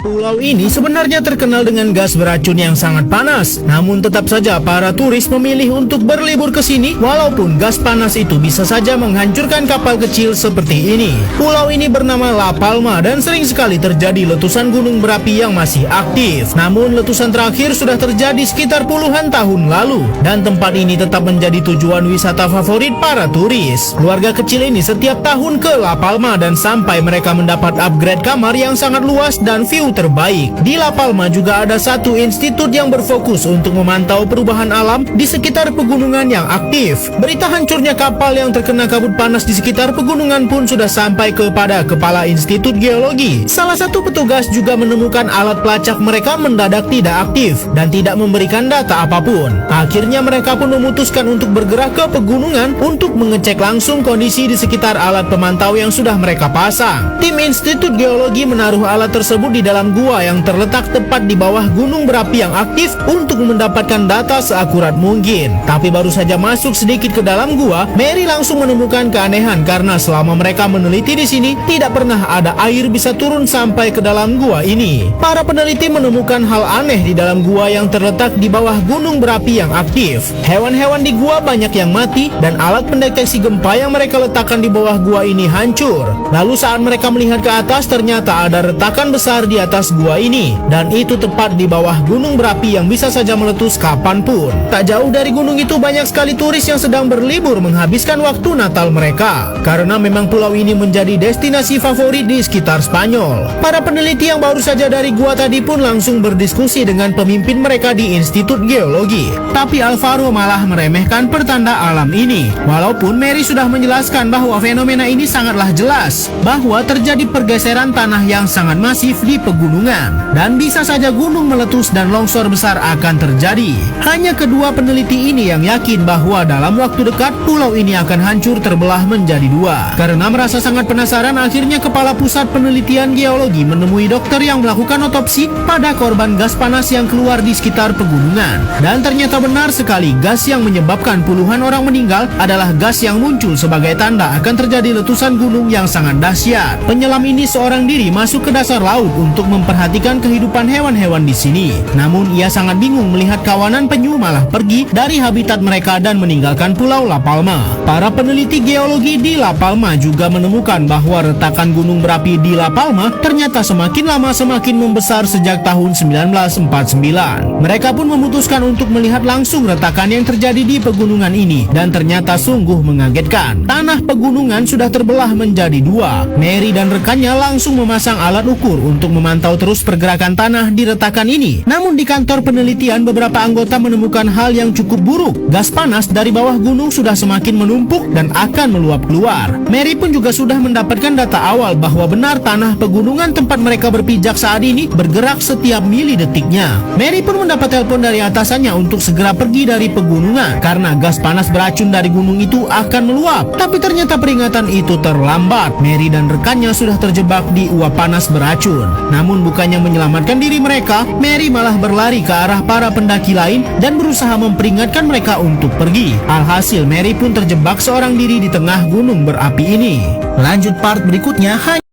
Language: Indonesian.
Pulau ini sebenarnya terkenal dengan gas beracun yang sangat panas. Namun tetap saja para turis memilih untuk berlibur ke sini walaupun gas panas itu bisa saja menghancurkan kapal kecil seperti ini. Pulau ini bernama La Palma dan sering sekali terjadi letusan gunung berapi yang masih aktif. Namun letusan terakhir sudah terjadi sekitar puluhan tahun lalu dan tempat ini tetap menjadi tujuan wisata favorit para turis. Keluarga kecil ini setiap tahun ke La Palma dan sampai mereka mendapat upgrade kamar yang sangat luas dan view terbaik. Di La Palma juga ada satu institut yang berfokus untuk memantau perubahan alam di sekitar pegunungan yang aktif. Berita hancurnya kapal yang terkena kabut panas di sekitar pegunungan pun sudah sampai kepada kepala Institut Geologi. Salah satu petugas juga menemukan alat pelacak mereka mendadak tidak aktif dan tidak memberikan data apapun. Akhirnya mereka pun memutuskan untuk bergerak ke pegunungan untuk mengecek langsung kondisi di sekitar alat pemantau yang sudah mereka pasang. Tim Institut Geologi menaruh alat tersebut di dalam gua yang terletak tepat di bawah gunung berapi yang aktif untuk mendapatkan data seakurat mungkin. Tapi baru saja masuk sedikit ke dalam gua, Mary langsung menemukan keanehan karena selama mereka meneliti di sini tidak pernah ada air bisa turun sampai ke dalam gua ini. Para peneliti menemukan hal aneh di dalam gua yang terletak di bawah gunung berapi yang aktif. Hewan-hewan di gua banyak yang mati dan alat pendeteksi gempa yang mereka letakkan di bawah gua ini hancur. Lalu saat mereka melihat ke atas ternyata ada retakan besar di atas gua ini dan itu tepat di bawah gunung berapi yang bisa saja meletus kapanpun. Tak jauh dari gunung itu banyak sekali turis yang sedang berlibur menghabiskan waktu Natal mereka karena memang pulau ini menjadi destinasi favorit di sekitar Spanyol. Para peneliti yang baru saja dari gua tadi pun langsung berdiskusi dengan pemimpin mereka di Institut Geologi. Tapi Alvaro malah meremehkan pertanda alam ini. Walaupun Mary sudah menjelaskan bahwa fenomena ini sangatlah jelas bahwa terjadi pergeseran tanah yang sangat masif di pegunungan dan bisa saja gunung meletus dan longsor besar akan terjadi. Hanya kedua peneliti ini yang yakin bahwa dalam waktu dekat pulau ini akan hancur terbelah menjadi dua. Karena merasa sangat penasaran, akhirnya Kepala Pusat Penelitian Geologi menemui dokter yang melakukan otopsi pada korban gas panas yang keluar di sekitar pegunungan. Dan ternyata benar sekali, gas yang menyebabkan puluhan orang meninggal adalah gas yang muncul sebagai tanda akan terjadi letusan gunung yang sangat dahsyat. Penyelam ini seorang diri masuk ke dasar laut untuk memperhatikan kehidupan hewan-hewan di sini. Namun ia sangat bingung melihat kawanan penyu malah pergi dari habitat mereka dan meninggalkan pulau La Palma. Para peneliti geologi di La Palma juga menemukan bahwa retakan gunung berapi di La Palma ternyata semakin lama semakin membesar sejak tahun 1949. Mereka pun memutuskan untuk melihat langsung retakan yang terjadi di pegunungan ini dan ternyata sungguh mengagetkan. Tanah pegunungan sudah terbelah menjadi dua. Mary dan rekannya langsung memasang alat ukur untuk memantau terus pergerakan tanah di retakan ini. Namun di kantor penelitian beberapa anggota menemukan hal yang cukup buruk. Gas panas dari bawah gunung sudah semakin menumpuk dan akan meluap keluar. Mary pun juga sudah mendapatkan data awal bahwa benar tanah pegunungan tempat mereka berpijak saat ini bergerak setiap mili detiknya. Mary pun mendapat telepon dari atasannya untuk segera pergi dari pegunungan karena gas panas beracun dari gunung itu akan meluap. Tapi ternyata peringatan itu terlambat. Mary dan rekannya sudah terjebak di uap panas beracun. Namun bukannya menyelamatkan diri mereka, Mary malah berlari ke arah para pendaki lain dan berusaha memperingatkan mereka untuk pergi. Alhasil Mary pun terjebak seorang diri di tengah gunung berapi ini. Lanjut part berikutnya.